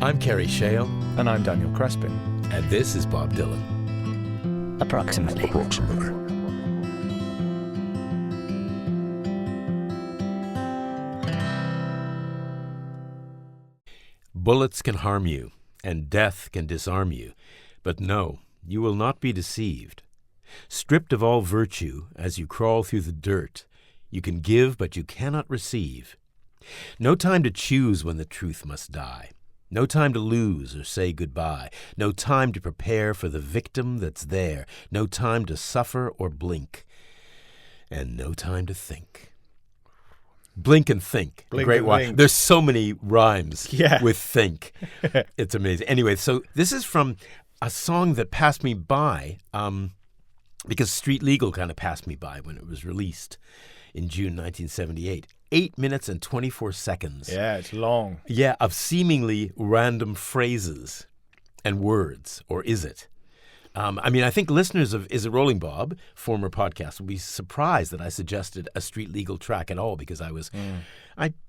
I'm Kerry Shale. And I'm Daniel Crespin. And this is Bob Dylan. Approximately. Bullets can harm you, and death can disarm you. But no, you will not be deceived. Stripped of all virtue, as you crawl through the dirt, you can give, but you cannot receive. No time to choose when the truth must die. No time to lose or say goodbye. No time to prepare for the victim that's there. No time to suffer or blink. And no time to think. Blink and think. Blink Great and one. think. There's so many rhymes with think. It's amazing. Anyway, so this is from a song that passed me by because Street Legal kind of passed me by when it was released in June 1978. 8 minutes and 24 seconds. Yeah, it's long. Yeah, of seemingly random phrases and words, or is it? I think listeners of Is It Rolling Bob, former podcast, will be surprised that I suggested a Street Legal track at all because I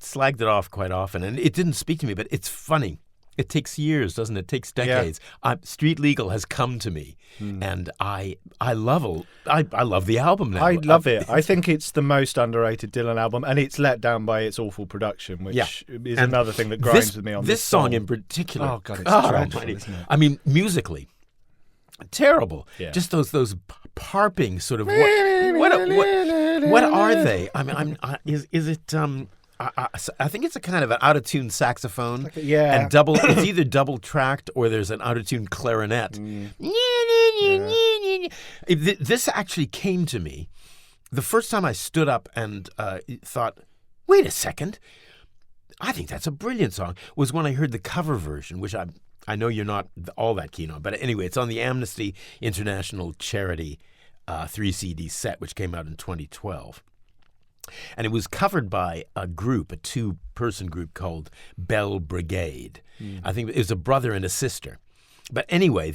slagged it off quite often, and it didn't speak to me, but it's funny. It takes years, doesn't it? It takes decades. Yeah. Street Legal has come to me, and I love the album now. I love it. I think it's the most underrated Dylan album, and it's let down by its awful production, which is another thing that grinds with me on this song in particular. Oh, God, it's dreadful, isn't it? I mean, musically, terrible. Yeah. Just those parping sort of. What are they? I mean, is it? I think it's a kind of an out-of-tune saxophone. Yeah. And it's either double-tracked or there's an out-of-tune clarinet. This actually came to me the first time I stood up and thought, wait a second, I think that's a brilliant song, was when I heard the cover version, which I know you're not all that keen on. But anyway, it's on the Amnesty International Charity 3-CD set, which came out in 2012. And it was covered by a two-person group called Bell Brigade. I think it was a brother and a sister. But anyway,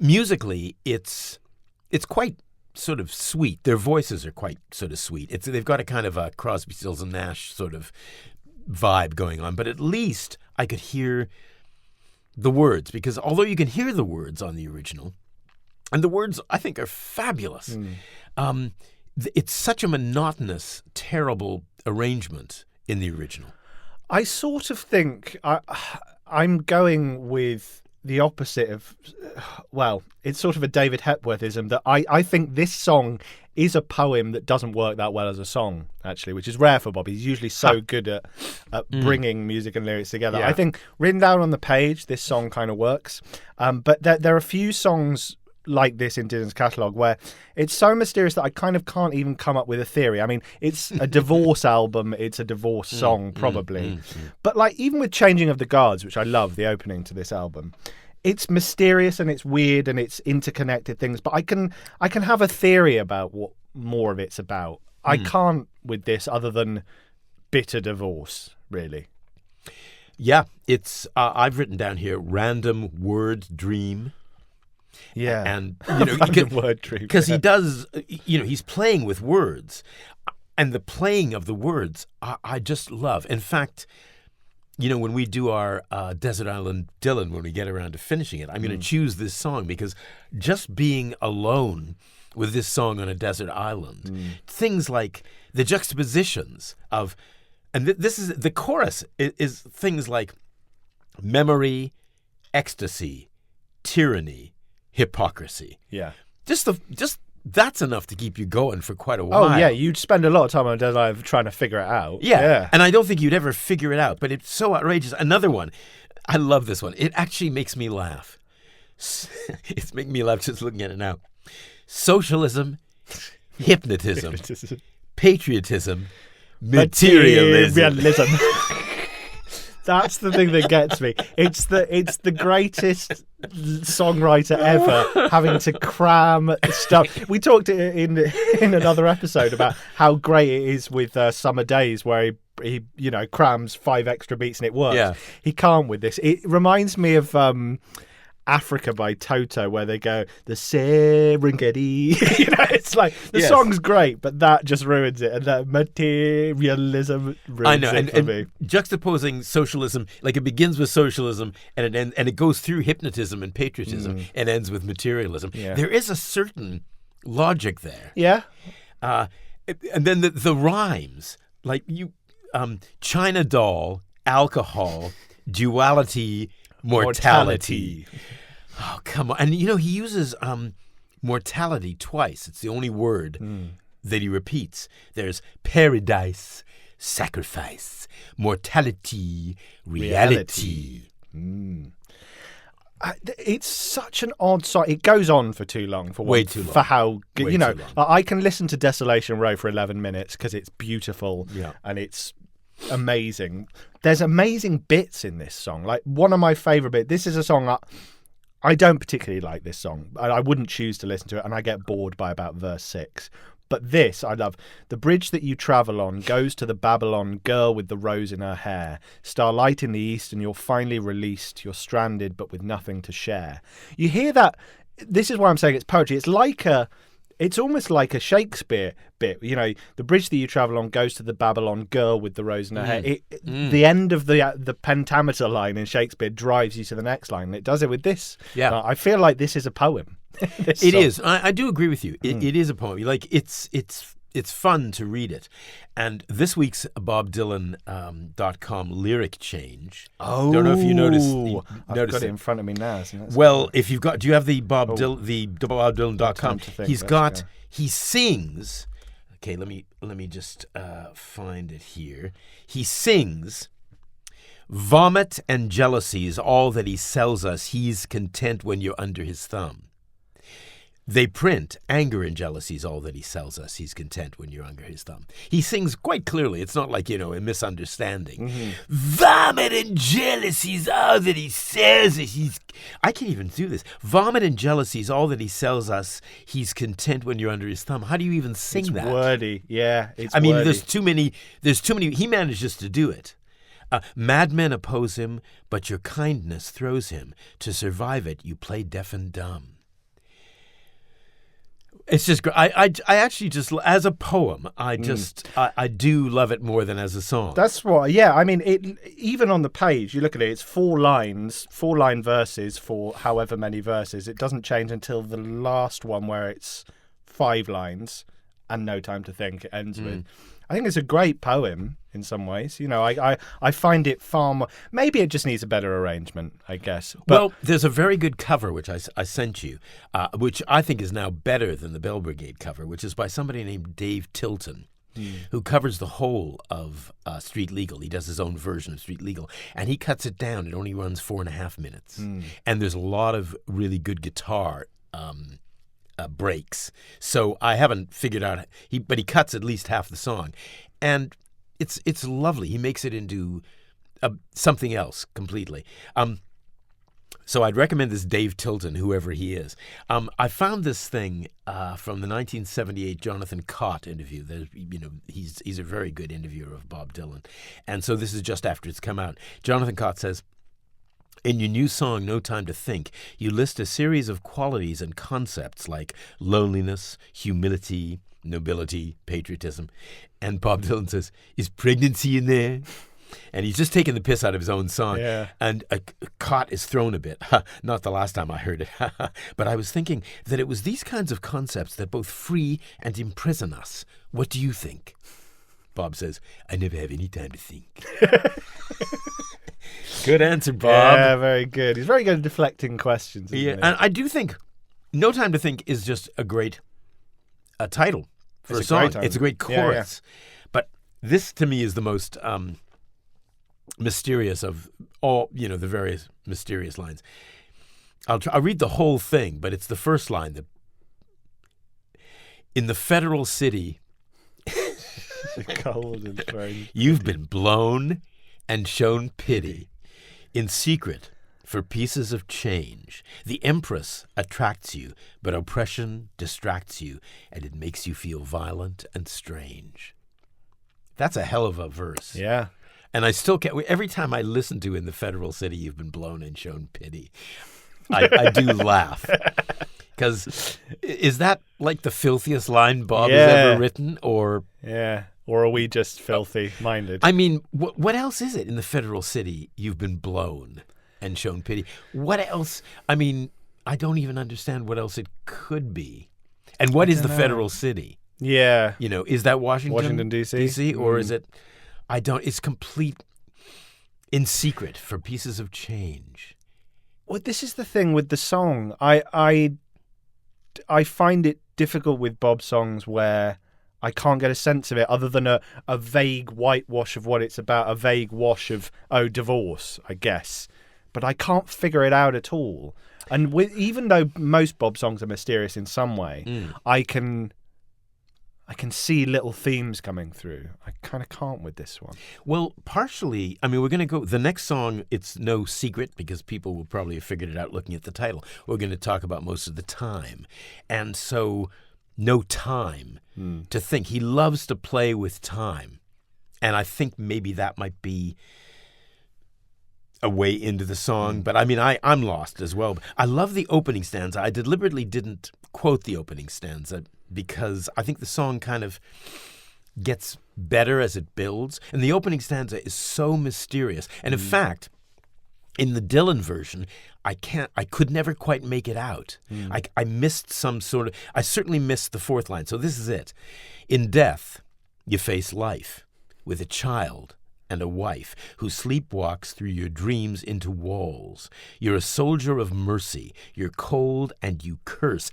musically, it's quite sort of sweet. Their voices are quite sort of sweet. They've got a kind of a Crosby, Stills and Nash sort of vibe going on. But at least I could hear the words, because although you can hear the words on the original, and the words I think are fabulous. It's such a monotonous, terrible arrangement in the original. I sort of think I'm going with the opposite of, well, it's sort of a David Hepworthism that I think this song is a poem that doesn't work that well as a song, actually, which is rare for Bob. He's usually so good at bringing music and lyrics together. Yeah. I think written down on the page, this song kind of works. But there are a few songs like this in Dylan's catalogue where it's so mysterious that I kind of can't even come up with a theory. I mean, it's a divorce album, it's a divorce song probably. But like even with Changing of the Guards, which I love, the opening to this album, it's mysterious and it's weird and it's interconnected things, but I can have a theory about what more of it's about. I can't with this other than bitter divorce, really. Yeah, it's I've written down here random word dream. Yeah, and because he does, he's playing with words, and the playing of the words I just love. In fact, when we do our Desert Island Dylan, when we get around to finishing it, I'm going to choose this song because just being alone with this song on a desert island, things like the juxtapositions of, and this is the chorus is things like memory, ecstasy, tyranny, hypocrisy. Yeah. Just that's enough to keep you going for quite a while. Oh, yeah. You'd spend a lot of time on a deadline trying to figure it out. Yeah. And I don't think you'd ever figure it out, but it's so outrageous. Another one. I love this one. It actually makes me laugh. It's making me laugh just looking at it now. Socialism, hypnotism, patriotism, materialism. That's the thing that gets me. It's the greatest songwriter ever having to cram stuff. We talked in another episode about how great it is with Summer Days, where he crams 5 extra beats and it works. Yeah. He can't with this. It reminds me of Africa by Toto, where they go, the Serengeti. It's like, the Yes. song's great, but that just ruins it. And that materialism ruins it for me. Juxtaposing socialism, like it begins with socialism and it goes through hypnotism and patriotism and ends with materialism. Yeah. There is a certain logic there. Yeah. And then the rhymes, like China doll, alcohol, duality, mortality. Oh, come on. And, he uses mortality twice. It's the only word that he repeats. There's paradise, sacrifice, mortality, reality. It's such an odd song. It goes on for too long. Way too long. For how good, Way too long. I can listen to Desolation Row for 11 minutes because it's beautiful and it's amazing. There's amazing bits in this song. Like, one of my favorite bits. This is a song I don't particularly like this song. I wouldn't choose to listen to it, and I get bored by about verse 6. But this, I love. The bridge that you travel on goes to the Babylon girl with the rose in her hair. Starlight in the east, and you're finally released. You're stranded, but with nothing to share. You hear that? This is why I'm saying it's poetry. It's almost like a Shakespeare bit. The bridge that you travel on goes to the Babylon girl with the rose in her hair. The end of the pentameter line in Shakespeare drives you to the next line. And it does it with this. Yeah. I feel like this is a poem. It is. I do agree with you. It is a poem. Like, it's fun to read it. And this week's BobDylan.com lyric change. Oh, don't know if you noticed. I've got it in front of me now. Well, if you've got, do you have the BobDylan.com? He sings. Okay, let me just find it here. He sings. Vomit and jealousy is all that he sells us. He's content when you're under his thumb. They print anger and jealousy is all that he sells us. He's content when you're under his thumb. He sings quite clearly. It's not like, a misunderstanding. Vomit and jealousy is all that he sells us. I can't even do this. Vomit and jealousy is all that he sells us. He's content when you're under his thumb. How do you even sing that? It's wordy. Yeah, it's wordy. There's too many. He manages to do it. Madmen oppose him, but your kindness throws him. To survive it, you play deaf and dumb. It's just great. I actually just, as a poem, I do love it more than as a song. That's what, yeah. I mean, even on the page, you look at it, it's 4-line verses for however many verses. It doesn't change until the last one where it's 5 lines and no time to think. It ends with. I think it's a great poem in some ways. I find it far more. Maybe it just needs a better arrangement, I guess. Well, there's a very good cover which I sent you, which I think is now better than the Bell Brigade cover, which is by somebody named Dave Tilton, who covers the whole of Street Legal. He does his own version of Street Legal, and he cuts it down. It only runs 4.5 minutes, and there's a lot of really good guitar breaks. So I haven't figured out. But he cuts at least half the song, and it's lovely. He makes it into something else completely. So I'd recommend this Dave Tilton, whoever he is. I found this thing from the 1978 Jonathan Cott interview. He's a very good interviewer of Bob Dylan, and so this is just after it's come out. Jonathan Cott says, in your new song, No Time to Think, you list a series of qualities and concepts like loneliness, humility, nobility, patriotism. And Bob Dylan says, is pregnancy in there? And he's just taking the piss out of his own song. Yeah. And Cott is thrown a bit. Not the last time I heard it. But I was thinking that it was these kinds of concepts that both free and imprison us. What do you think? Bob says, I never have any time to think. Good answer, Bob. Yeah, very good. He's very good at deflecting questions. Yeah, and I do think No Time to Think is just a great title for a song. It's a great chorus. Yeah. But this, to me, is the most mysterious of all, the various mysterious lines. I'll read the whole thing, but it's the first line. In the federal city, cold and strange. You've been blown and shown pity in secret for pieces of change. The empress attracts you, but oppression distracts you, and it makes you feel violent and strange. That's a hell of a verse. Yeah. And I still can't, every time I listen to In the Federal City, You've been blown and shown pity, I do laugh. Because is that like the filthiest line Bob has ever written? Or are we just filthy-minded? I mean, what else is it in the federal city? You've been blown and shown pity. What else? I mean, I don't even understand what else it could be. And what is the federal city? Yeah. You know, is that Washington D.C.? D.C. Or is it? It's complete in secret for pieces of change. Well, this is the thing with the song. I find it difficult with Bob's songs where I can't get a sense of it other than a vague whitewash of what it's about, a vague wash of, divorce, I guess. But I can't figure it out at all. And even though most Bob songs are mysterious in some way, I can see little themes coming through. I kind of can't with this one. Well, partially, I mean, we're going to go, the next song, it's no secret because people will probably have figured it out looking at the title. We're going to talk about most of the time. And so, no time to think. He loves to play with time. And I think maybe that might be a way into the song. But I mean, I'm lost as well. I love the opening stanza. I deliberately didn't quote the opening stanza because I think the song kind of gets better as it builds. And the opening stanza is so mysterious. And in fact, in the Dylan version, I could never quite make it out. I missed I certainly missed the fourth line. So this is it. In death, you face life with a child and a wife who sleepwalks through your dreams into walls. You're a soldier of mercy. You're cold and you curse.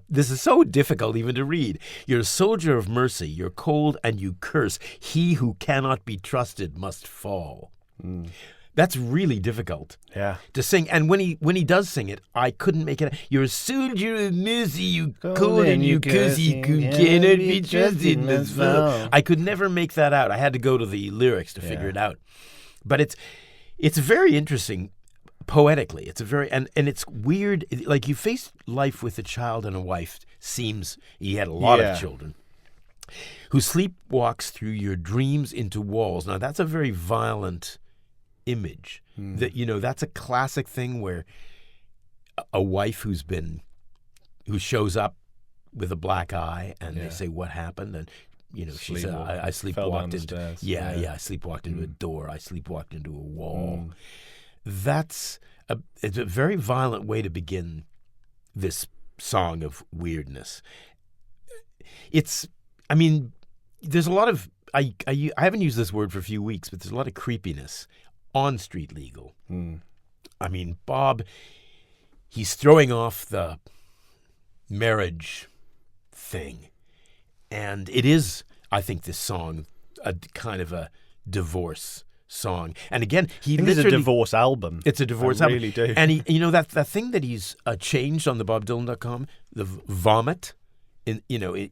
This is so difficult even to read. You're a soldier of mercy. You're cold and you curse. He who cannot be trusted must fall. That's really difficult to sing. And when he does sing it, I couldn't make it. You're a soldier of mercy, you cold and you curse, you cannot be trusted must fall. I could never make that out. I had to go to the lyrics to figure it out. But it's very interesting poetically. It's and it's weird. Like, you face life with a child and a wife. Seems he had a lot of children. Who sleepwalks through your dreams into walls. Now that's a very violent image. That, that's a classic thing where a wife who shows up with a black eye and they say, what happened? And she said, I sleepwalked into I sleepwalked into a door. I sleepwalked into a wall. It's a very violent way to begin this song of weirdness. There's a lot of I haven't used this word for a few weeks, but there's a lot of creepiness on Street Legal. I mean, Bob, he's throwing off the marriage thing. And it is, I think, this song, a kind of a divorce song. And again, it's a divorce album. It's a divorce album. I really do. And that thing that he's changed on the BobDylan.com, the vomit, he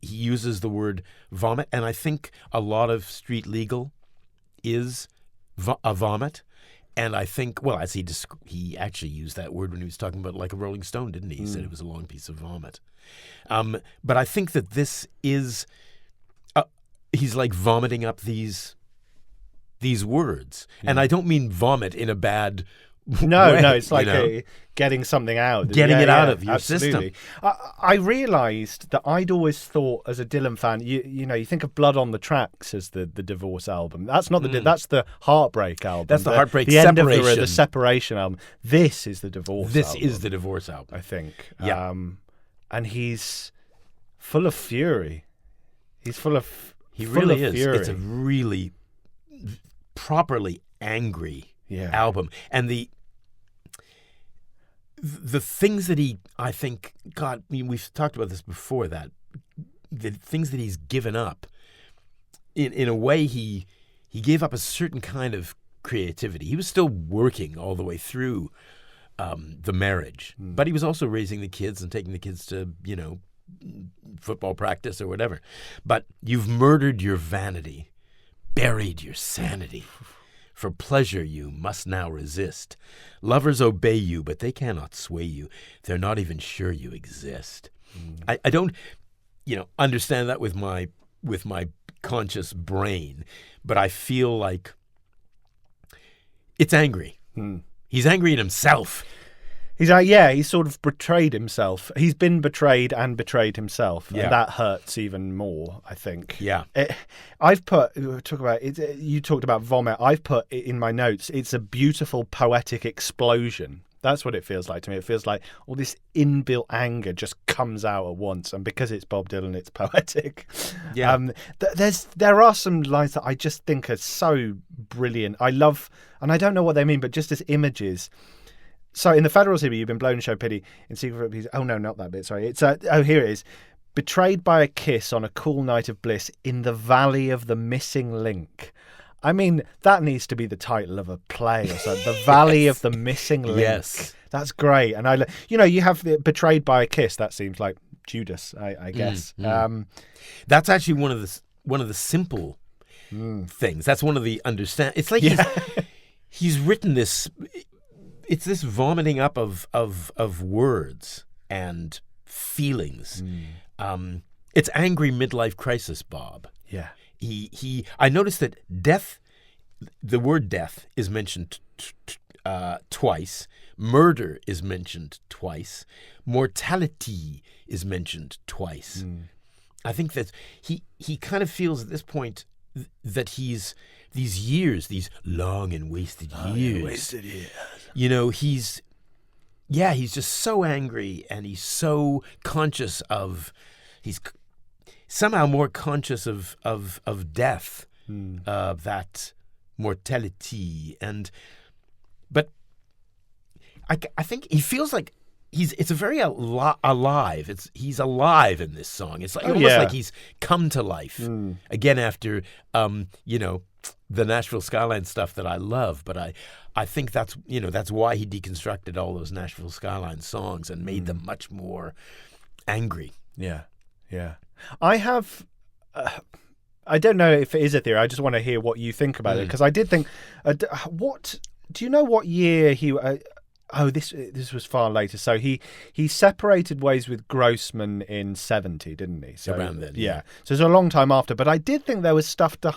uses the word vomit. And I think a lot of Street Legal is a vomit. And I think, well, as he actually used that word when he was talking about Like a Rolling Stone, didn't he? He said it was a long piece of vomit. But I think that this is, he's like vomiting up these words. And I don't mean vomit in a bad way. No, it's like getting something out. Getting it out of your absolutely. system. I realised that I'd always thought, as a Dylan fan, you think of Blood on the Tracks as the divorce album. That's not that's the Heartbreak album. That's the Heartbreak Separation. Separation. End of the Separation album. This is the divorce album. This is the divorce album. I think. Yeah. And he's full of fury. He's full of He really is. Fury. It's a really properly angry album. And the things that I think, God, we've talked about this before, that the things that he's given up, in a way he gave up a certain kind of creativity. He was still working all the way through the marriage, but he was also raising the kids and taking the kids to, football practice or whatever. But you've murdered your vanity, buried your sanity. For pleasure you must now resist. Lovers obey you, but they cannot sway you. They're not even sure you exist. I don't, understand that with my conscious brain, but I feel like it's angry. He's angry at himself. He's like, yeah, he's sort of betrayed himself. He's been betrayed and betrayed himself, Yeah. and that hurts even more, I think. Yeah. I've put talk about it. You talked about vomit. I've put it in my notes. It's a beautiful poetic explosion. That's what it feels like to me. It feels like all this inbuilt anger just comes out at once, and because it's Bob Dylan, it's poetic. Yeah. There are some lines that I just think are so brilliant. I love, and I don't know what they mean, but just as images. So in the Federal City, you've been blown and show pity. In Secret, oh no, not that bit. Sorry, it's here it is. Betrayed by a kiss on a cool night of bliss in the valley of the missing link. I mean, that needs to be the title of a play or something. The Valley of the Missing Link. Yes, that's great. And you have the betrayed by a kiss. That seems like Judas, I guess. That's actually one of the simple things. That's one of the understand. It's like he's written this. It's this vomiting up of words and feelings. It's angry midlife crisis, Bob. Yeah. I noticed that death, the word death is mentioned twice. Murder is mentioned twice. Mortality is mentioned twice. I think that he kind of feels at this point that he's these years, these long and wasted years. You know, he's just so angry, and he's so conscious of, he's somehow more conscious of death, that mortality, but I think he feels like it's a very alive. He's alive in this song. It's like almost like he's come to life again after the Nashville Skyline stuff that I love. But I think that's why he deconstructed all those Nashville Skyline songs and made them much more angry. Yeah. I have. I don't know if it is a theory. I just want to hear what you think about it, because I did think. What do you know? What year he? This was far later. So he separated ways with Grossman in 1970, didn't he? So, around then. Yeah. So it's a long time after. But I did think there was stuff to.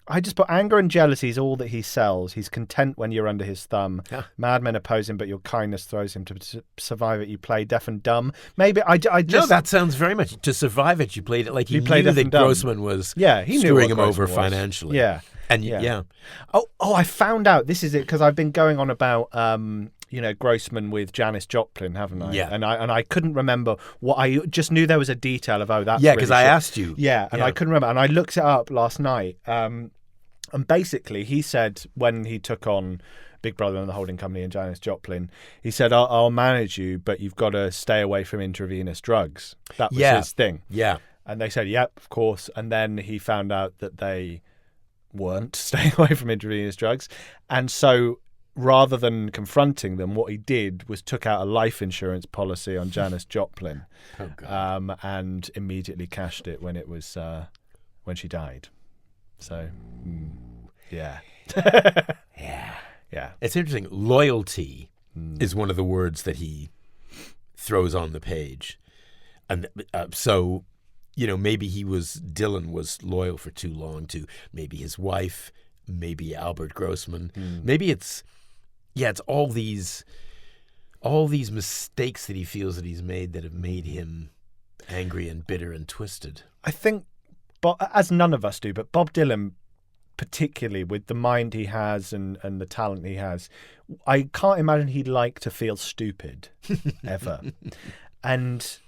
I just put anger and jealousy is all that he sells. He's content when you're under his thumb. Madmen oppose him, but your kindness throws him to survive it. You play deaf and dumb. Maybe I just... No, that sounds very much... To survive it, you played it like he knew that Grossman was he screwing him Grossman over was. financially. Yeah. And yeah. Oh, I found out. This is it, because I've been going on about... Grossman with Janis Joplin, haven't I? Yeah. And I couldn't remember what I just knew there was a detail of, that's because really I asked you. Yeah, and I couldn't remember. And I looked it up last night. And basically, he said when he took on Big Brother and the Holding Company and Janis Joplin, he said, I'll manage you, but you've got to stay away from intravenous drugs. That was his thing. Yeah. And they said, yep, of course. And then he found out that they weren't staying away from intravenous drugs. And so rather than confronting them, what he did was took out a life insurance policy on Janis Joplin, and immediately cashed it when it was when she died. So, yeah. Yeah. It's interesting. Loyalty is one of the words that he throws on the page. And so, maybe Dylan was loyal for too long to maybe his wife, maybe Albert Grossman. Maybe it's all these mistakes that he feels that he's made that have made him angry and bitter and twisted. I think, as none of us do, but Bob Dylan, particularly with the mind he has and the talent he has, I can't imagine he'd like to feel stupid ever. And,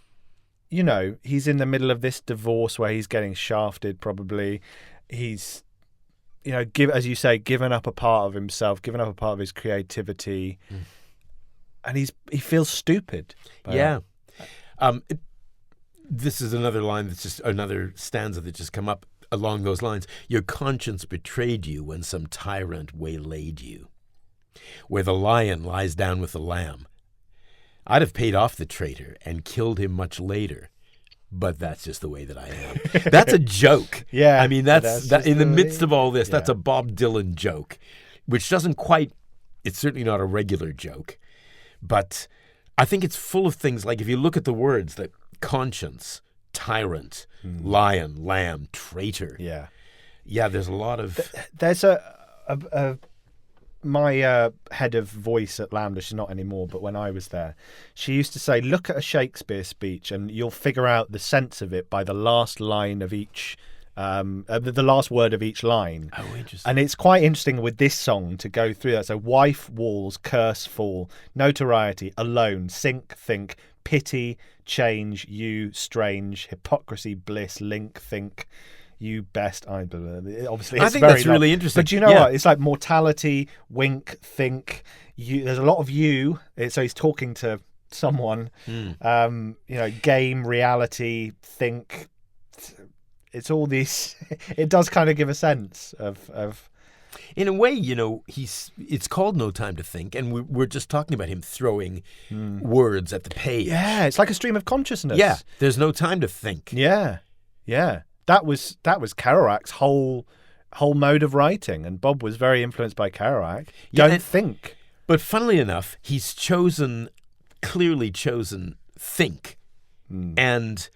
he's in the middle of this divorce where he's getting shafted probably. He's, as you say, given up a part of himself, given up a part of his creativity, and he feels stupid. Yeah. This is another line that's just another stanza that just come up along those lines. Your conscience betrayed you when some tyrant waylaid you, where the lion lies down with the lamb. I'd have paid off the traitor and killed him much later, but that's just the way that I am. That's a joke. Yeah. I mean, that's in the midst of all this, that's a Bob Dylan joke, which doesn't quite, it's certainly not a regular joke, but I think it's full of things like, if you look at the words, that conscience, tyrant, lion, lamb, traitor. Yeah. Yeah, there's a lot of... There's my head of voice at Lambda, she's not anymore, but when I was there, she used to say, look at a Shakespeare speech and you'll figure out the sense of it by the last line of each, the last word of each line. Oh, interesting. And it's quite interesting with this song to go through that. So wife, walls, curse, fall, notoriety, alone, sink, think, pity, change, you, strange, hypocrisy, bliss, link, think, you best. Obviously, I think that's really interesting. But do you know what? It's like mortality, wink, think. You. There's a lot of you. So he's talking to someone. Game, reality, think. It's all these. It does kind of give a sense of. In a way, it's called No Time to Think, and we're just talking about him throwing words at the page. Yeah, it's like a stream of consciousness. Yeah, there's no time to think. Yeah. That was Kerouac's whole mode of writing, and Bob was very influenced by Kerouac. Don't think. But funnily enough, he's clearly chosen think. And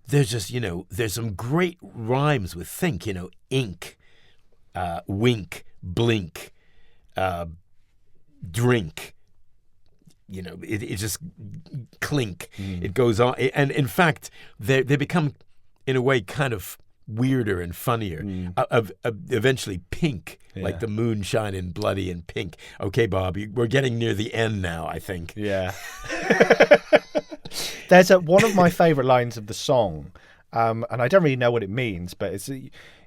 there's just, there's some great rhymes with think, ink, wink, blink, drink. It just clink. It goes on. And in fact, they become, in a way, kind of weirder and funnier. Eventually pink, like the moon shining bloody and pink. Okay, Bob, we're getting near the end now, I think. Yeah. There's one of my favourite lines of the song, and I don't really know what it means, but it's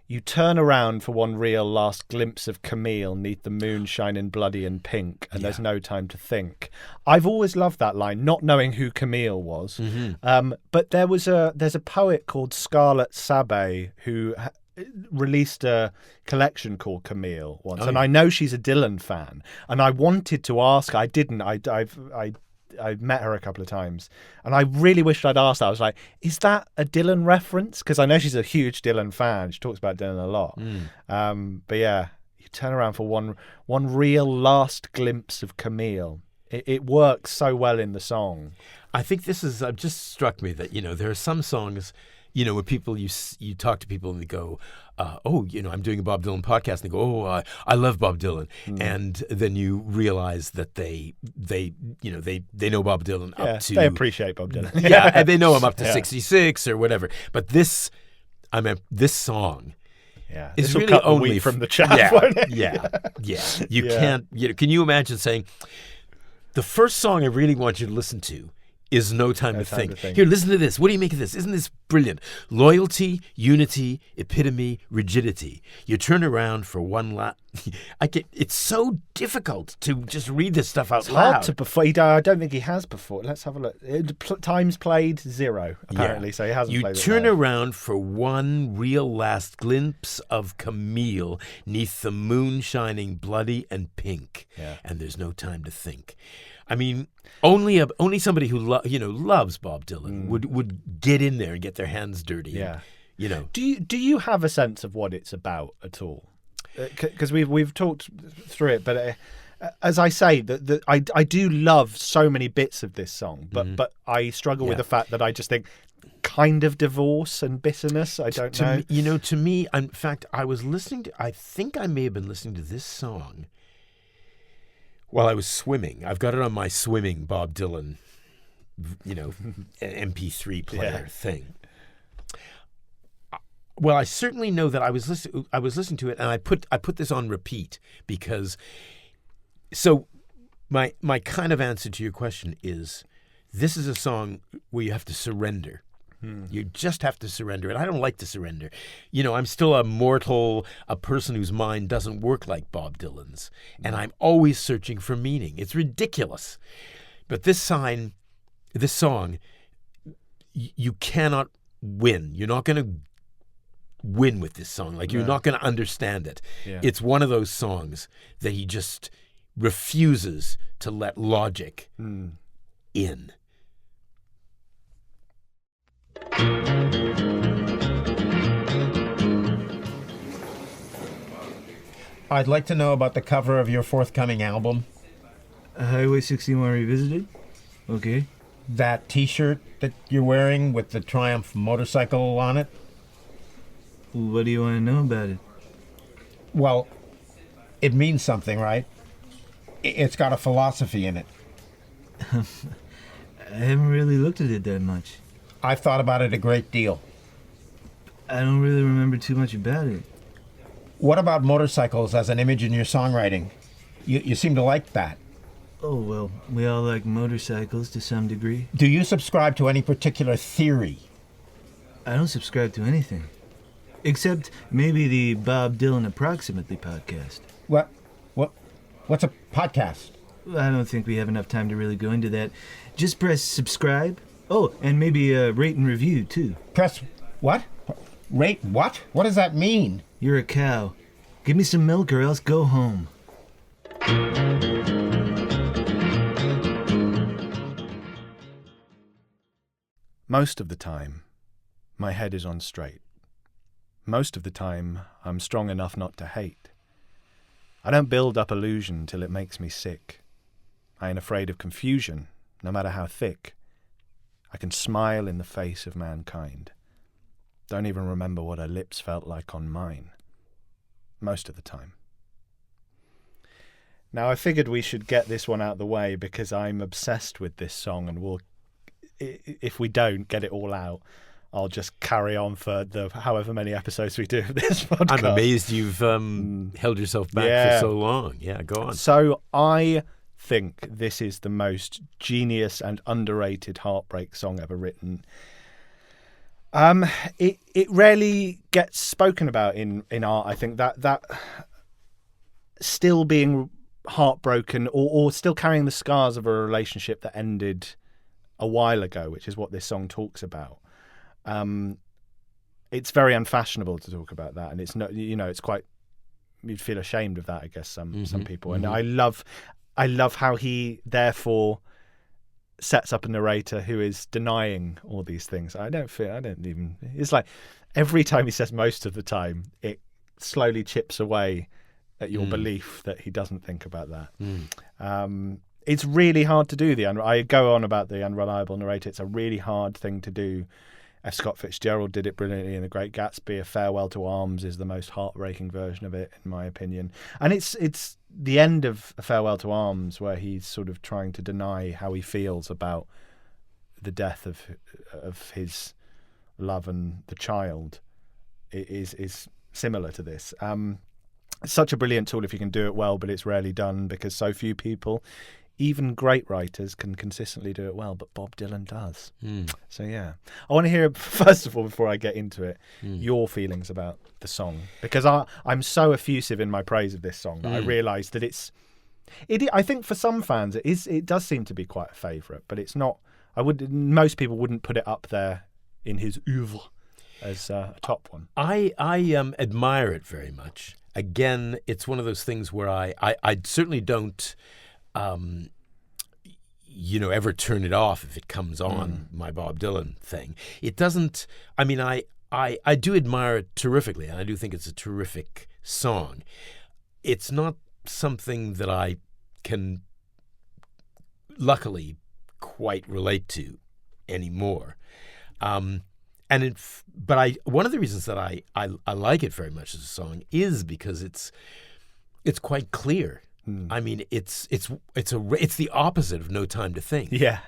you turn around for one real last glimpse of Camille neath the moon shining bloody and pink, and there's no time to think. I've always loved that line, not knowing who Camille was. But there's a poet called Scarlett Sabé who released a collection called Camille once, and I know she's a Dylan fan, and I wanted to ask her. I didn't. I've met her a couple of times, and I really wished I'd asked her. I was like, is that a Dylan reference? Because I know she's a huge Dylan fan. She talks about Dylan a lot. But yeah, you turn around for one real last glimpse of Camille. It works so well in the song. I think this is just struck me that, there are some songs, when people, you talk to people and they go, I'm doing a Bob Dylan podcast, and they go, I love Bob Dylan. And then you realize that they know Bob Dylan up to... They appreciate Bob Dylan. Yeah, and they know him up to 66 or whatever. But this song... Yeah, it's really only from the chat. Yeah. You can't... can you imagine saying, the first song I really want you to listen to is No Time to Think. Here, listen to this. What do you make of this? Isn't this brilliant? Loyalty, unity, epitome, rigidity. You turn around for one it's so difficult to just read this stuff out loud. Hard to before. I don't think he has before. Let's have a look. Times played 0, apparently, so he hasn't played it. You turn around for one real last glimpse of Camille neath the moon shining bloody and pink. And there's no time to think. I mean, only somebody who loves Bob Dylan would get in there and get their hands dirty. Yeah, Do you have a sense of what it's about at all? Because we've talked through it, but as I say, that I do love so many bits of this song, but I struggle with the fact that I just think kind of divorce and bitterness. I don't know. To me, in fact, I think I may have been listening to this song while I was swimming. I've got it on my swimming Bob Dylan, MP3 player thing. Well, I certainly know that I was listening to it, and I put this on repeat because. So, my kind of answer to your question is, this is a song where you have to surrender. You just have to surrender, and I don't like to surrender. I'm still a mortal, a person whose mind doesn't work like Bob Dylan's, and I'm always searching for meaning. It's ridiculous. But this song, you cannot win. You're not going to win with this song. Like, you're not going to understand it. Yeah. It's one of those songs that he just refuses to let logic in. I'd like to know about the cover of your forthcoming album. Highway 61 Revisited? Okay. That T-shirt that you're wearing with the Triumph motorcycle on it? What do you want to know about it? Well, It means something, right? It's got a philosophy in it. I haven't really looked at it that much. I've thought about it a great deal. I don't really remember too much about it. What about motorcycles as an image in your songwriting? You seem to like that. Oh, well, we all like motorcycles to some degree. Do you subscribe to any particular theory? I don't subscribe to anything. Except maybe the Bob Dylan Approximately podcast. What's a podcast? I don't think we have enough time to really go into that. Just press subscribe. Oh, and maybe rate and review, too. Press what? Rate what? What does that mean? You're a cow. Give me some milk or else go home. Most of the time, my head is on straight. Most of the time, I'm strong enough not to hate. I don't build up illusion till it makes me sick. I ain't afraid of confusion, no matter how thick. I can smile in the face of mankind. Don't even remember what her lips felt like on mine. Most of the time. Now, I figured we should get this one out of the way because I'm obsessed with this song, and if we don't get it all out, I'll just carry on for the however many episodes we do of this podcast. I'm amazed you've held yourself back for so long. Yeah, go on. So I think this is the most genius and underrated heartbreak song ever written. It rarely gets spoken about in art. I think that still being heartbroken or still carrying the scars of a relationship that ended a while ago, which is what this song talks about. It's very unfashionable to talk about that, and it's not, it's quite, you'd feel ashamed of that, I guess, some people. And I love how he therefore sets up a narrator who is denying all these things. It's like every time he says most of the time, it slowly chips away at your belief that he doesn't think about that. It's really hard to do. I go on about the unreliable narrator. It's a really hard thing to do. F. Scott Fitzgerald did it brilliantly in The Great Gatsby. A Farewell to Arms is the most heartbreaking version of it, in my opinion. And it's the end of A Farewell to Arms where he's sort of trying to deny how he feels about the death of his love and the child. It is similar to this. It's such a brilliant tool if you can do it well, but it's rarely done because so few people, even great writers, can consistently do it well, but Bob Dylan does. So yeah, I want to hear, first of all, before I get into it, your feelings about the song, because I'm so effusive in my praise of this song that I realise that I think for some fans it does seem to be quite a favourite, but it's not. Most people wouldn't put it up there in his oeuvre as a top one. I admire it very much. Again, it's one of those things where I certainly don't ever turn it off if it comes on, my Bob Dylan thing. It doesn't, I do admire it terrifically, and I do think it's a terrific song. It's not something that I can luckily quite relate to anymore. One of the reasons that I like it very much as a song is because it's quite clear. I mean, it's the opposite of No Time to Think. Yeah.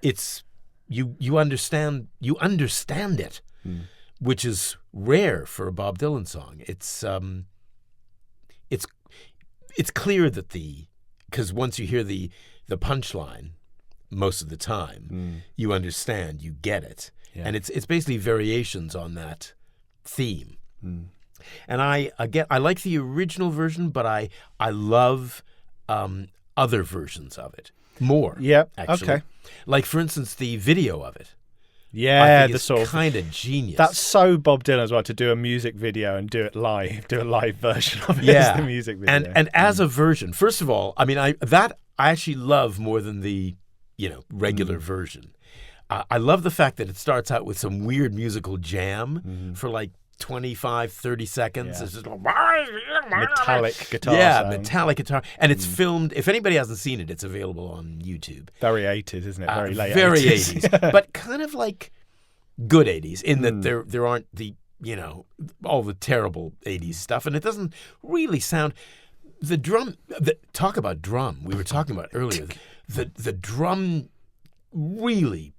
It's you understand it, which is rare for a Bob Dylan song. It's clear that because once you hear the punchline, most of the time, you understand, you get it, and it's basically variations on that theme. And I like the original version, but I love other versions of it more. Yeah, actually. okay. Like, for instance, the video of it. Yeah, I think it's kind of genius. That's so Bob Dylan as well, to do a music video and do a live version of it as the music video. And as a version, first of all, I actually love more than the regular version. I love the fact that it starts out with some weird musical jam for like 25, 30 seconds. It's just like, metallic guitar sound. Metallic guitar. And it's filmed. If anybody hasn't seen it, it's available on YouTube. Very 80s, isn't it? Very late 80s. Very 80s. But kind of like good 80s in that there aren't the, all the terrible 80s stuff. And it doesn't really sound... the drum. Talk about drum. We were talking about earlier. The drum really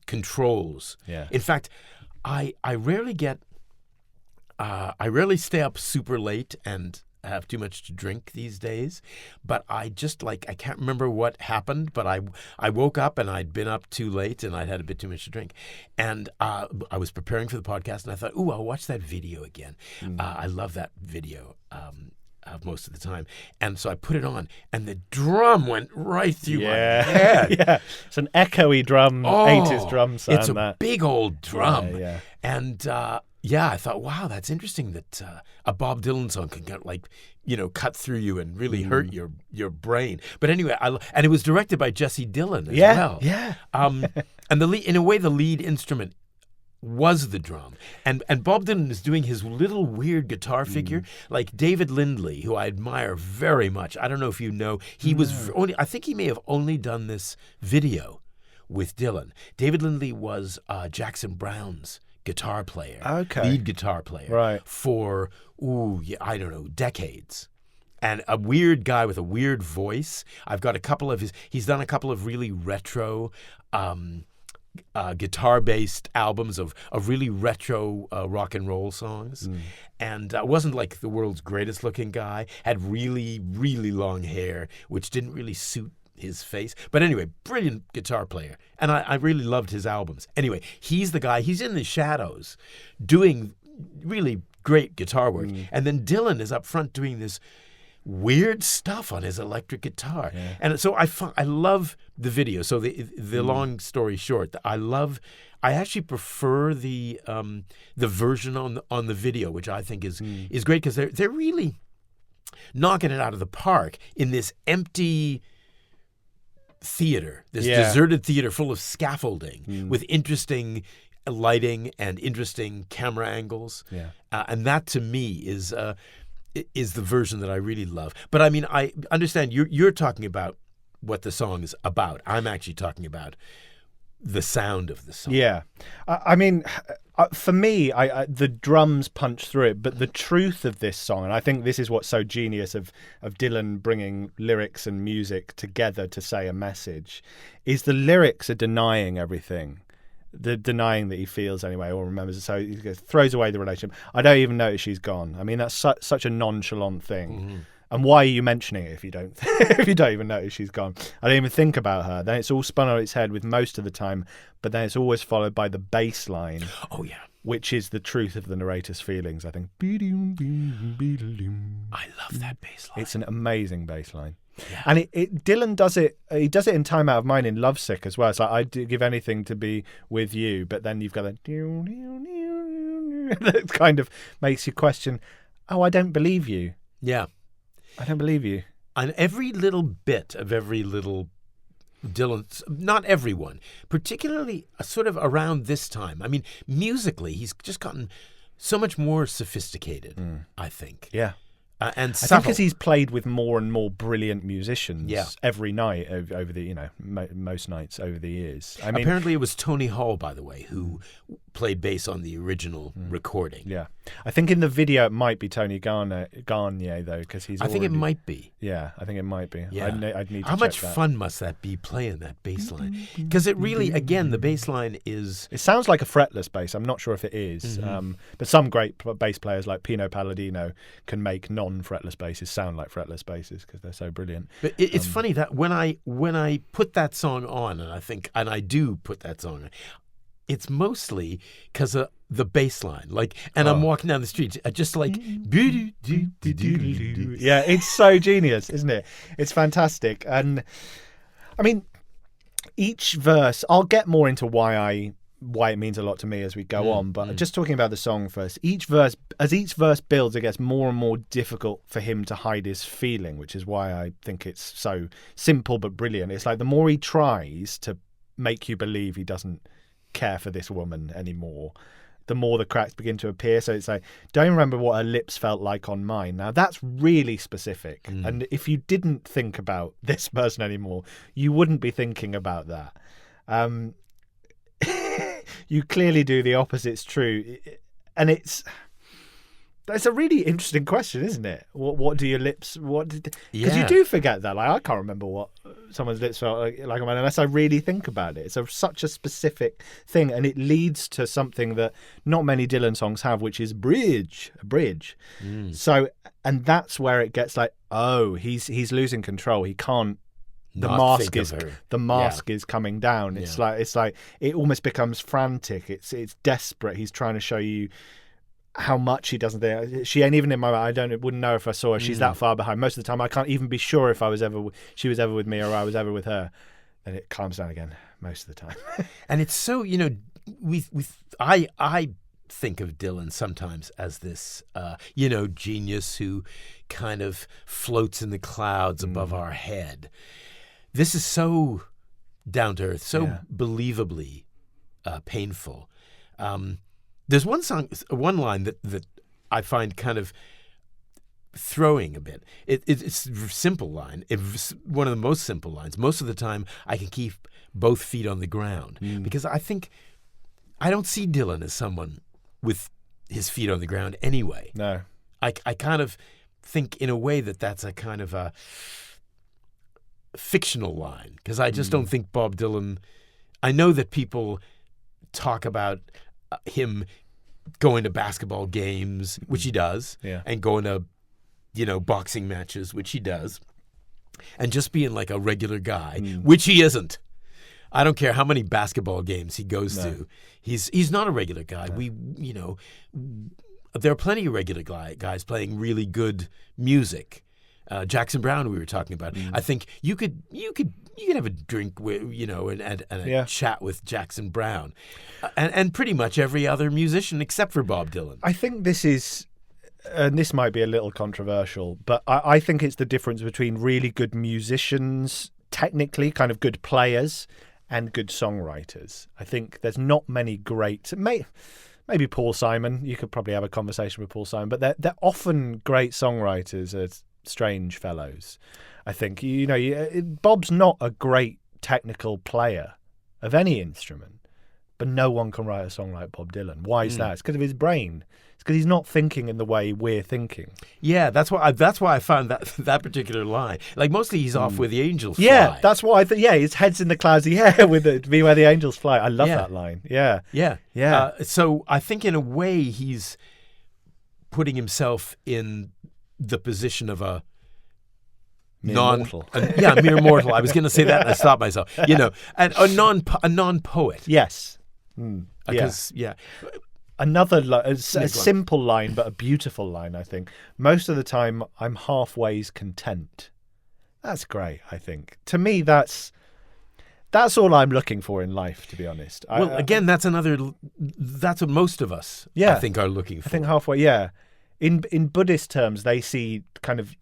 controls. Yeah. In fact, I rarely stay up super late and have too much to drink these days, but I can't remember what happened, but I woke up and I'd been up too late and I'd had a bit too much to drink. And I was preparing for the podcast and I thought, I'll watch that video again. I love that video most of the time. And so I put it on and the drum went right through my head. Yeah. It's an echoey drum, 80s drum sound. It's a big old drum. Yeah. And I thought, wow, that's interesting that a Bob Dylan song can cut through you and really hurt your brain. But anyway, and it was directed by Jesse Dillon as well. Yeah. And in a way, the lead instrument was the drum. And Bob Dylan is doing his little weird guitar figure, like David Lindley, who I admire very much. I don't know if you know, I think he may have only done this video with Dylan. David Lindley was Jackson Browne's guitar player, lead guitar player, right, for I don't know, decades, and a weird guy with a weird voice. I've got he's done a couple of really retro guitar-based albums of really retro rock and roll songs, and wasn't like the world's greatest looking guy. Had really, really long hair, which didn't really suit his face. But anyway, brilliant guitar player. And I really loved his albums. Anyway, he's the guy, he's in the shadows doing really great guitar work. And then Dylan is up front doing this weird stuff on his electric guitar. Yeah. And so I love the video. So the long story short, I actually prefer the version on the video, which I think is great because they're really knocking it out of the park in this empty theater, this deserted theater full of scaffolding with interesting lighting and interesting camera angles. Yeah. And that to me is the version that I really love. But I mean, I understand you're talking about what the song is about. I'm actually talking about the sound of the song. Yeah. I mean, for me, the drums punch through it, but the truth of this song, and I think this is what's so genius of Dylan bringing lyrics and music together to say a message, is the lyrics are denying everything. The denying that he feels anyway or remembers it. So he throws away the relationship. I don't even notice she's gone. I mean, that's such a nonchalant thing. And why are you mentioning it if you don't even notice she's gone? I don't even think about her. Then it's all spun on its head with most of the time, but then it's always followed by the bass line. Oh yeah, which is the truth of the narrator's feelings, I think. I love that bass line. It's an amazing bass line. Yeah. And Dylan does it. He does it in Time Out of Mind in Lovesick as well. It's like, I'd give anything to be with you, but then you've got that that kind of makes you question. I don't believe you. Yeah. I don't believe you. On every little bit of every little Dylan, not everyone, particularly sort of around this time. I mean, musically, he's just gotten so much more sophisticated, I think. Yeah. And I think because he's played with more and more brilliant musicians every night over the, most nights over the years. I mean, apparently it was Tony Hall, by the way, who played bass on the original recording. Yeah. I think in the video it might be Tony Garnier though, because he's I think it might be. Yeah, I think it might be. Yeah. I'd need to How check much that. fun must that be playing that bass line? Because it really, again, the bass line is... It sounds like a fretless bass. I'm not sure if it is. But some great bass players like Pino Palladino can make non-fretless basses sound like fretless basses because they're so brilliant. But it's funny that when I put that song on, and I do put that song on, it's mostly because of the bass line. I'm walking down the street, just like... Yeah, it's so genius, isn't it? It's fantastic. And, I mean, each verse... I'll get more into why it means a lot to me as we go on, but just talking about the song first, as each verse builds, it gets more and more difficult for him to hide his feeling, which is why I think it's so simple but brilliant. It's like the more he tries to make you believe he doesn't care for this woman anymore, the more the cracks begin to appear. So it's like, don't remember what her lips felt like on mine. Now that's really specific, and if you didn't think about this person anymore, you wouldn't be thinking about that. You clearly do. The opposite's true. And it's That's a really interesting question, isn't it? What do your lips? Because Yeah. you do forget that. Like I can't remember what someone's lips felt like unless I really think about it. It's such a specific thing, and it leads to something that not many Dylan songs have, which is a bridge. So, and that's where it gets like, oh, he's losing control. He can't. The Not mask think is of her. the mask is coming down. It's like it almost becomes frantic. It's desperate. He's trying to show you how much he doesn't think. She ain't even in my mind. Wouldn't know if I saw her. She's that far behind. Most of the time, I can't even be sure if she was ever with me or I was ever with her. And it calms down again most of the time. And it's so, I think of Dylan sometimes as this, genius who kind of floats in the clouds above our head. This is so down to earth, so believably painful. There's one line that I find kind of throwing a bit. It's a simple line. It's one of the most simple lines. Most of the time, I can keep both feet on the ground because I don't see Dylan as someone with his feet on the ground anyway. No. I kind of think in a way that's a kind of a fictional line because I just don't think Bob Dylan. I know that people talk about him going to basketball games, which he does, and going to, boxing matches, which he does, and just being like a regular guy, which he isn't. I don't care how many basketball games he goes to. He's not a regular guy. No. There are plenty of regular guys playing really good music. Jackson Browne, we were talking about. I think you could have a drink with, and a chat with Jackson Browne, and pretty much every other musician except for Bob Dylan. I think this is, and this might be a little controversial, but I think it's the difference between really good musicians, technically kind of good players, and good songwriters. I think there's not many great. Maybe Paul Simon. You could probably have a conversation with Paul Simon, but they're often great songwriters. Strange fellows. I think Bob's not a great technical player of any instrument, but no one can write a song like Bob Dylan. Why is that? It's because of his brain. It's because he's not thinking in the way we're thinking. Yeah, that's why I found that particular line. Like mostly he's off where the angels fly. Yeah, that's what I think. Yeah, his head's in the clouds. Yeah, with it be where the angels fly. I love that line. Yeah, yeah. So I think in a way he's putting himself in the position of a mere mortal. Mere mortal. I was going to say that and I stopped myself. And a non-poet. Yes. Because another a simple line but a beautiful line. I think most of the time I'm halfway content. That's great. I think to me that's all I'm looking for in life, to be honest. Well, again, that's what most of us I think are looking for. I think halfway. Yeah. In Buddhist terms, they see kind of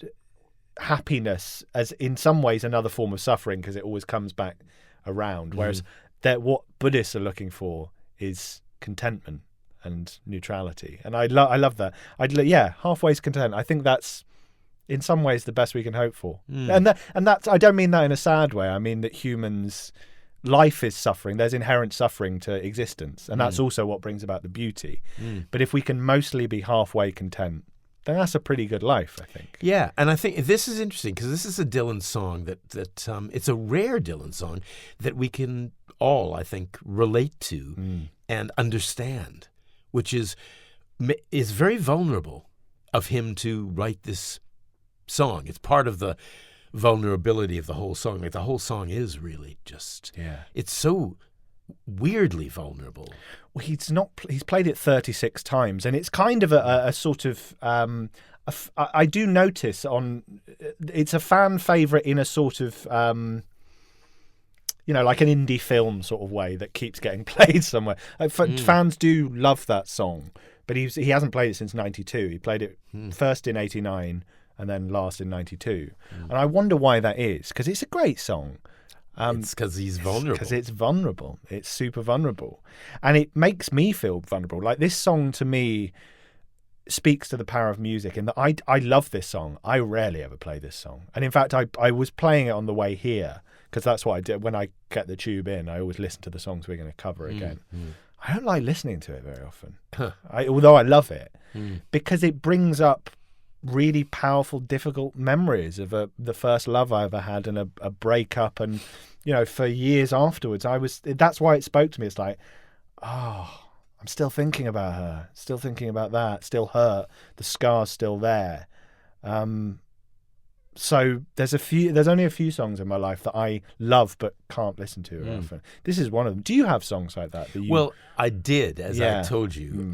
happiness as in some ways another form of suffering because it always comes back around. Whereas what Buddhists are looking for is contentment and neutrality. And I love that. Halfway's content. I think that's in some ways the best we can hope for. And that's I don't mean that in a sad way. I mean that life is suffering. There's inherent suffering to existence, and that's also what brings about the beauty. But if we can mostly be halfway content, then that's a pretty good life, I think. Yeah, and I think this is interesting because this is a Dylan song that it's a rare Dylan song that we can all, I think, relate to and understand, which is very vulnerable of him to write this song. It's part of the vulnerability of the whole song. Like the whole song is really just it's so weirdly vulnerable. Well, he's played it 36 times, and it's kind of a sort of I do notice it's a fan favorite in a sort of like an indie film sort of way that keeps getting played somewhere. Fans do love that song, but he hasn't played it since 92. He played it first in 89 and then last in 92. And I wonder why that is, because it's a great song. It's because he's vulnerable. Because it's vulnerable. It's super vulnerable. And it makes me feel vulnerable. Like this song to me speaks to the power of music in that I love this song. I rarely ever play this song. And in fact, I was playing it on the way here because that's what I did. When I get the tube in, I always listen to the songs we're going to cover again. I don't like listening to it very often, although I love it, because it brings up really powerful, difficult memories of the first love I ever had and a breakup, and for years afterwards, that's why it spoke to me. It's like, oh, I'm still thinking about her, still thinking about that, still hurt, the scar's still there. So there's only a few songs in my life that I love but can't listen to very often. This is one of them. Do you have songs like that? Well, I did, as I told you.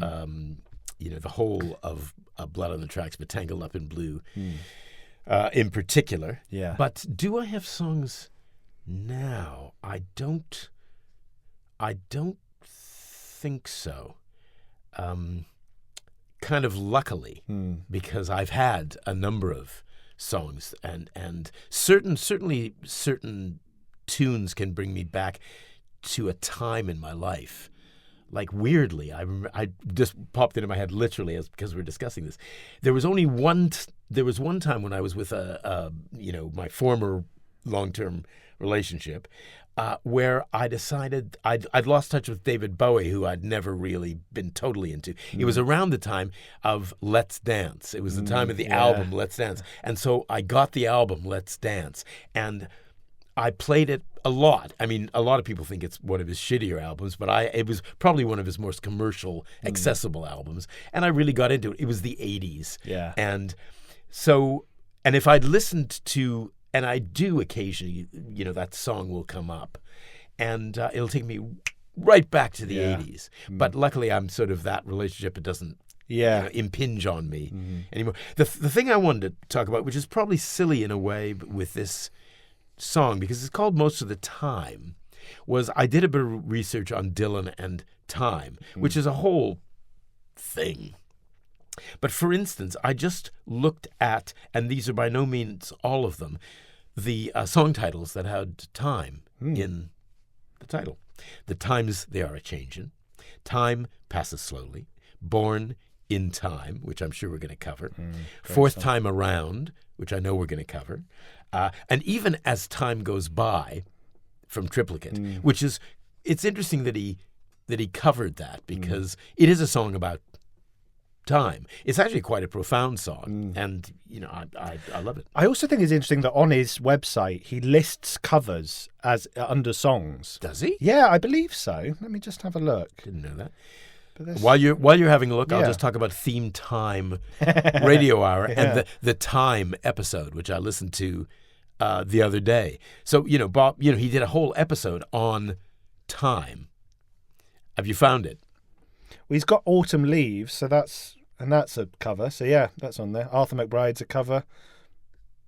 The whole of Blood on the Tracks, but Tangled Up in Blue, in particular. Yeah. But do I have songs now? I don't think so. Kind of luckily, because I've had a number of songs, and certainly certain tunes can bring me back to a time in my life. Like, weirdly, I just popped into my head literally because we're discussing this. There was one time when I was with my former long-term relationship, where I decided I'd lost touch with David Bowie, who I'd never really been totally into. It was around the time of Let's Dance. It was the time of the album Let's Dance. And so I got the album Let's Dance, and I played it a lot. I mean, a lot of people think it's one of his shittier albums, but it was probably one of his most commercial, accessible albums. And I really got into it. It was the 80s. Yeah. And so, and if I'd listened to, and I do occasionally, that song will come up, and it'll take me right back to the 80s. But luckily, I'm sort of that relationship. It doesn't impinge on me anymore. The thing I wanted to talk about, which is probably silly in a way with this song, because it's called Most of the Time, was I did a bit of research on Dylan and time, which is a whole thing. But for instance, I just looked at, and these are by no means all of them, the song titles that had time in the title. The Times They Are A-Changin', Time Passes Slowly, Born in Time, which I'm sure we're going to cover, Fourth Time Around, which I know we're going to cover, and even As Time Goes By from Triplicate, which is, it's interesting that he covered that, because it is a song about time. It's actually quite a profound song, and I love it. I also think it's interesting that on his website he lists covers as under songs. Does he? Yeah, I believe so. Let me just have a look. Didn't know that. While you're having a look, I'll just talk about Theme Time Radio Hour and the Time episode, which I listened to the other day. So Bob, he did a whole episode on time. Have you found it? Well, he's got Autumn Leaves, so that's a cover. So yeah, that's on there. Arthur McBride's a cover.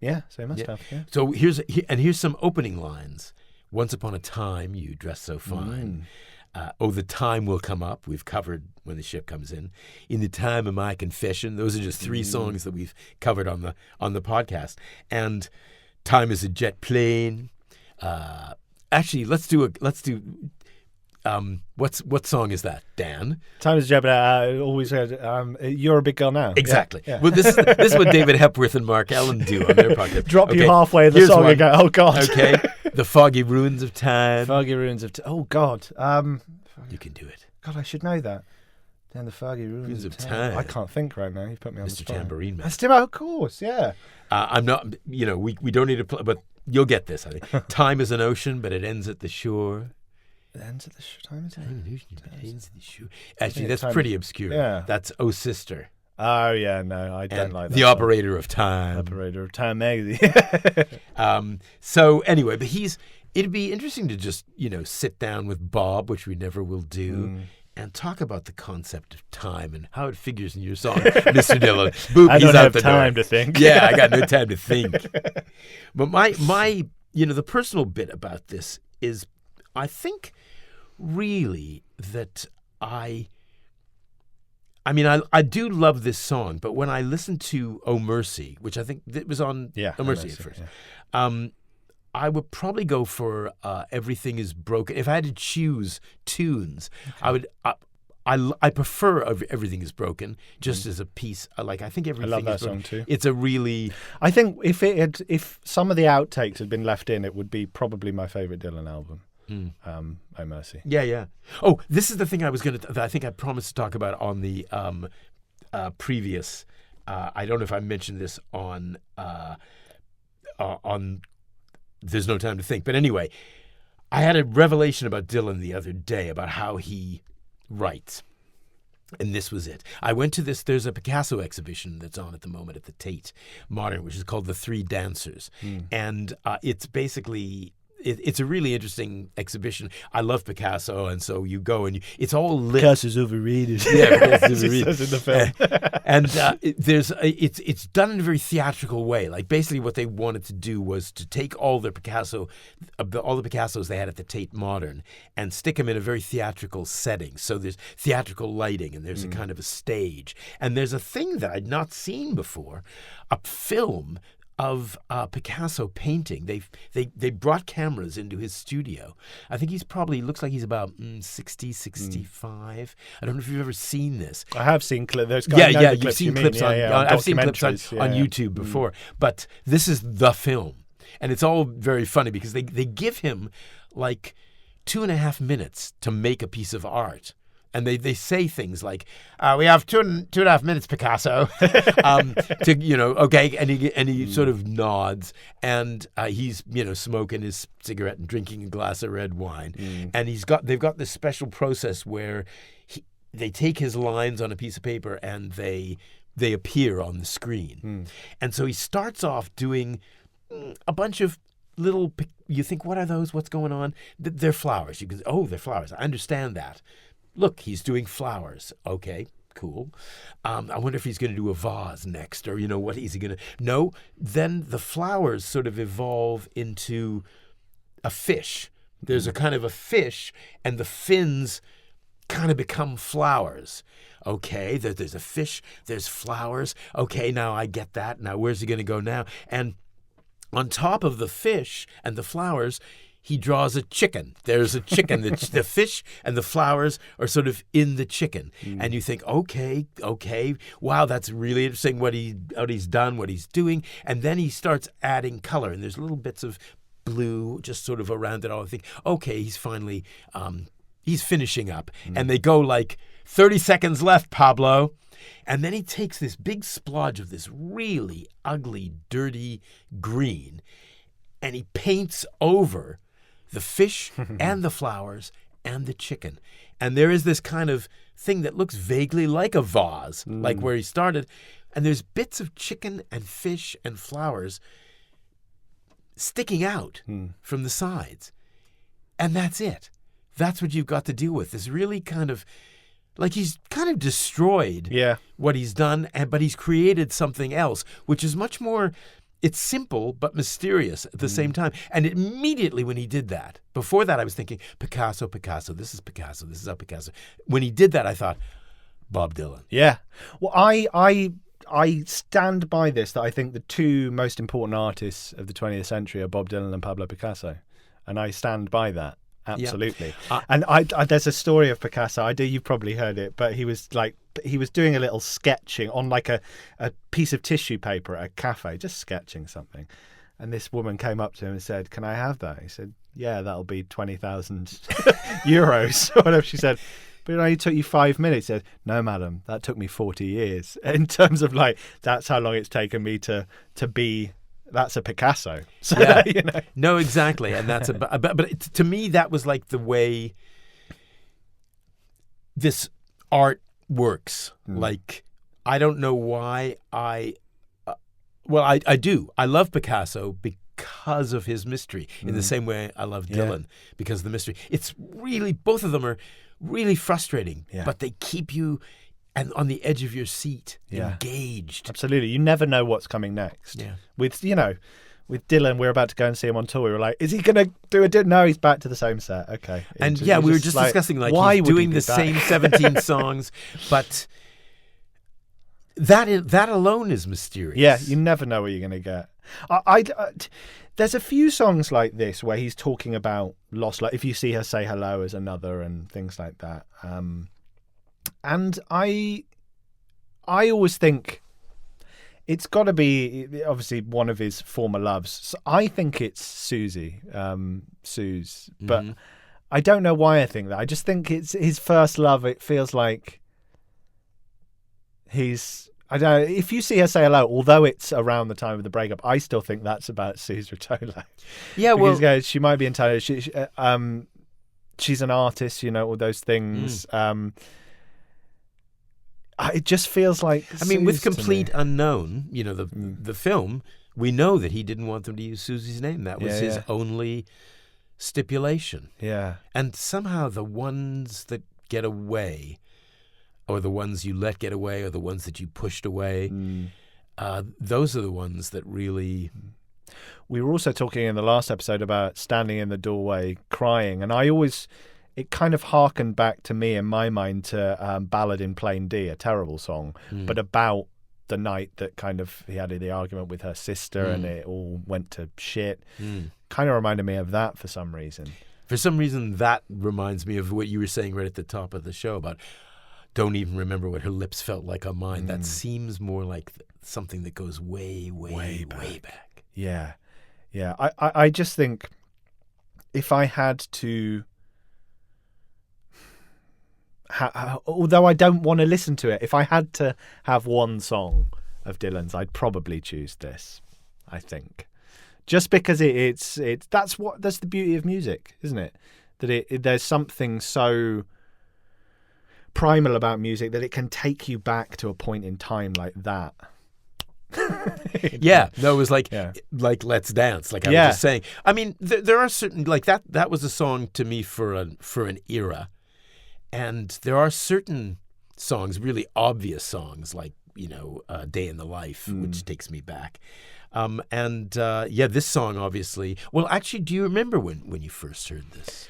Yeah, so he must have. Yeah. So here's some opening lines. Once upon a time, you dressed so fine. Oh, the time will come up. We've covered When the Ship Comes In. In the Time of My Confession. Those are just 3 songs that we've covered on the podcast. And Time is a Jet Plane. Actually, let's do. What song is that, Dan? Time is a Jet Plane. Always heard. You're a Big Girl Now. Exactly. Yeah. Well, this is what David Hepworth and Mark Ellen do on their podcast. Drop you halfway in the song and go, oh God. Okay. The Foggy Ruins of Time. Foggy Ruins of Time. Oh God. You can do it. God, I should know that. Then the Foggy Ruins of Time. I can't think right now. You put me on the spot. Mr. Tambourine Man. That's Tim, of course, yeah. I'm not, we don't need to play, but you'll get this, I think. Time is an ocean, but it ends at the shore. It ends at the time is ends at the shore. Actually, that's pretty obscure. Yeah. That's Oh Sister. Oh, yeah, no, I don't like that. The Operator of Time. Operator of Time magazine. So anyway, but it'd be interesting to just, sit down with Bob, which we never will do, and talk about the concept of time and how it figures in your song, Mr. Dillon. Boop, I he's don't out have the time door. to think. Yeah, I got no time to think. But my the personal bit about this is, I think, really that I do love this song, but when I listen to Oh Mercy, which I think it was on Oh Mercy at first, I would probably go for Everything Is Broken. If I had to choose tunes, I prefer Everything Is Broken just as a piece. I think Everything I love Is that Broken. song too. It's a really... I think if some of the outtakes had been left in, it would be probably my favourite Dylan album. Oh Mercy. Yeah, yeah. Oh, this is the thing I think I promised to talk about on the previous. I don't know if I mentioned this on There's No Time to Think, but anyway, I had a revelation about Dylan the other day about how he writes. And this was it. I went to there's a Picasso exhibition that's on at the moment at the Tate Modern, which is called The Three Dancers. And it's basically, it's a really interesting exhibition. I love Picasso, and so you go and it's all lit. Picasso's overrated. Yeah, Picasso's He overrated. says in the film. And it's done in a very theatrical way. Like basically what they wanted to do was to take all the Picassos they had at the Tate Modern and stick them in a very theatrical setting. So there's theatrical lighting and there's a kind of a stage. And there's a thing that I'd not seen before, a film of Picasso painting. They brought cameras into his studio. I think looks like he's about 60, 65. I don't know if you've ever seen this. I have seen clips. There's You've seen clips on I've seen clips on documentaries, YouTube before. But this is the film. And it's all very funny because they give him like 2.5 minutes to make a piece of art. And they say things like, "We have 2.5 minutes, Picasso." Okay, and he sort of nods, and he's smoking his cigarette and drinking a glass of red wine, and they've got this special process where they take his lines on a piece of paper and they appear on the screen, and so he starts off doing a bunch of little. You think, what are those? What's going on? They're flowers. You can they're flowers. I understand that. Look, he's doing flowers. Okay, cool. I wonder if he's going to do a vase next, or what is he going to? No. Then the flowers sort of evolve into a fish. There's a kind of a fish, and the fins kind of become flowers. Okay, there's a fish. There's flowers. Okay, now I get that. Now where's he going to go now? And on top of the fish and the flowers, he draws a chicken. There's a chicken. The fish and the flowers are sort of in the chicken. And you think, okay, wow, that's really interesting what he's done, what he's doing. And then he starts adding color. And there's little bits of blue just sort of around it all. I think, okay, he's finally, he's finishing up. And they go like, 30 seconds left, Pablo. And then he takes this big splodge of this really ugly, dirty green, and he paints over the fish and the flowers and the chicken. And there is this kind of thing that looks vaguely like a vase, like where he started. And there's bits of chicken and fish and flowers sticking out from the sides. And that's it. That's what you've got to deal with. This really kind of, like he's kind of destroyed what he's done, but he's created something else, which is much more... It's simple but mysterious at the same time. And immediately when he did that, before that I was thinking, Picasso, this is Picasso, this is a Picasso. When he did that, I thought, Bob Dylan. Yeah. Well, I stand by this, that I think the two most important artists of the 20th century are Bob Dylan and Pablo Picasso. And I stand by that. Absolutely. Yeah. And I there's a story of Picasso. You've probably heard it, but he was doing a little sketching on like a piece of tissue paper at a cafe, just sketching something. And this woman came up to him and said, "Can I have that?" He said, "Yeah, that'll be 20,000 euros," or whatever she said. But it only took you 5 minutes. He said, "No, madam, that took me 40 years." In terms of like, that's how long it's taken me to be. That's a Picasso. So, yeah. No, exactly. And that's but to me, that was like the way this art works. Like, I don't know why I do. I love Picasso because of his mystery in the same way I love Dylan because of the mystery. It's really, both of them are really frustrating, but they keep you and on the edge of your seat, engaged. Absolutely. You never know what's coming next. Yeah. With Dylan, we're about to go and see him on tour. We were like, is he going to do a No, he's back to the same set. Okay. And we were just discussing, like, why he's doing the same 17 songs, but that alone is mysterious. Yeah, you never know what you're going to get. There's a few songs like this where he's talking about lost love. If You See Her Say Hello as another and things like that. And I always think it's got to be obviously one of his former loves. So I think it's Susie, Suze, but I don't know why I think that. I just think it's his first love. It feels like I don't know. If you see her say hello, although it's around the time of the breakup, I still think that's about Suze Rotolo. Yeah, well, because she might be entitled. She's an artist, all those things. It just feels like. I mean, with Suze to Complete me. Unknown, the film, we know that he didn't want them to use Susie's name. That was his only stipulation. Yeah. And somehow the ones that get away, or the ones you let get away, or the ones that you pushed away, those are the ones that really... We were also talking in the last episode about standing in the doorway crying, and it kind of harkened back to me in my mind to Ballad in Plain D, a terrible song, but about the night that kind of he had the argument with her sister and it all went to shit. Kind of reminded me of that for some reason. For some reason, that reminds me of what you were saying right at the top of the show about don't even remember what her lips felt like on mine. That seems more like something that goes way back. Yeah. Yeah. I just think if I had to... although I don't want to listen to it, if I had to have one song of Dylan's, I'd probably choose this, I think. Just because that's the beauty of music, isn't it? That there's something so primal about music that it can take you back to a point in time like that. Yeah, no, it was like Let's Dance, like I was just saying. I mean, there are certain, like that was a song to me for an era, and there are certain songs, really obvious songs, like Day in the Life, which takes me back. This song obviously. Well, actually, do you remember when you first heard this?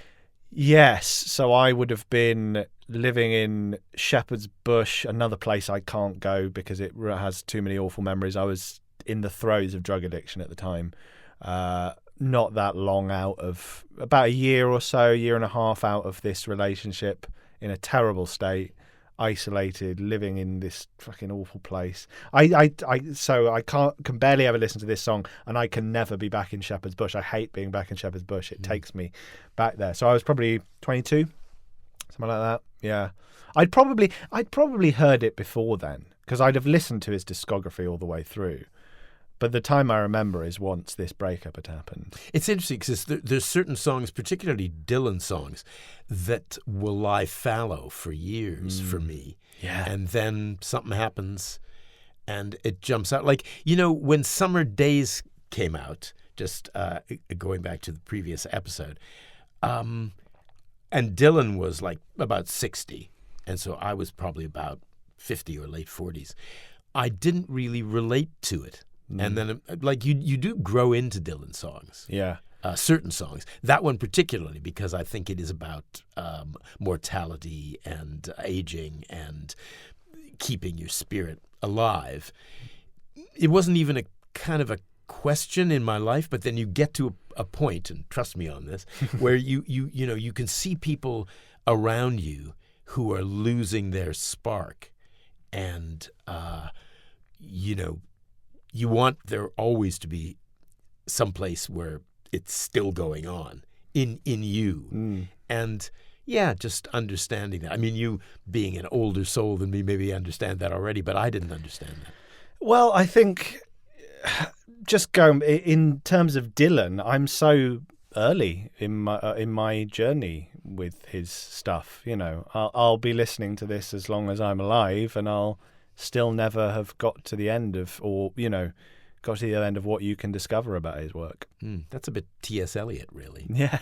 Yes. So I would have been living in Shepherd's Bush, another place I can't go because it has too many awful memories. I was in the throes of drug addiction at the time. Not that long out of, about a year or so, year and a half out of this relationship, in a terrible state, isolated, living in this fucking awful place. So I can barely ever listen to this song, and I can never be back in Shepherd's Bush. I hate being back in Shepherd's Bush. It takes me back there. So I was probably 22, something like that. Yeah, I'd probably heard it before then because I'd have listened to his discography all the way through. But the time I remember is once this breakup had happened. It's interesting because there's certain songs, particularly Dylan songs, that will lie fallow for years for me. Yeah. And then something happens and it jumps out. Like, when Summer Days came out, just going back to the previous episode, and Dylan was like about 60, and so I was probably about 50 or late 40s. I didn't really relate to it. And then, like, you do grow into Dylan songs. Yeah. Certain songs. That one particularly, because I think it is about mortality and aging and keeping your spirit alive. It wasn't even a kind of a question in my life, but then you get to a point, and trust me on this, where you can see people around you who are losing their spark, and you want there always to be someplace where it's still going on in you. And just understanding that. I mean, you being an older soul than me maybe understand that already, but I didn't understand that. Well, I think just going in terms of Dylan, I'm so early in my journey with his stuff. I'll be listening to this as long as I'm alive, and I'll still never have got to the end of, got to the end of what you can discover about his work. That's a bit T.S. Eliot, really. Yeah.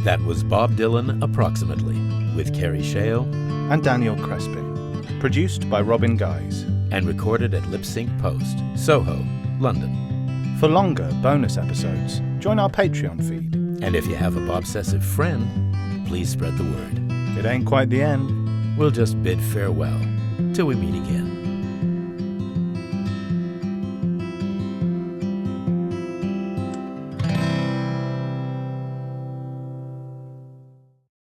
That was Bob Dylan Approximately with Kerry Shale and Daniel Crespin. Produced by Robin Guise. And recorded at Lipsync Post, Soho, London. For longer bonus episodes, join our Patreon feed. And if you have a Bobsessive friend, please spread the word. It ain't quite the end. We'll just bid farewell till we meet again.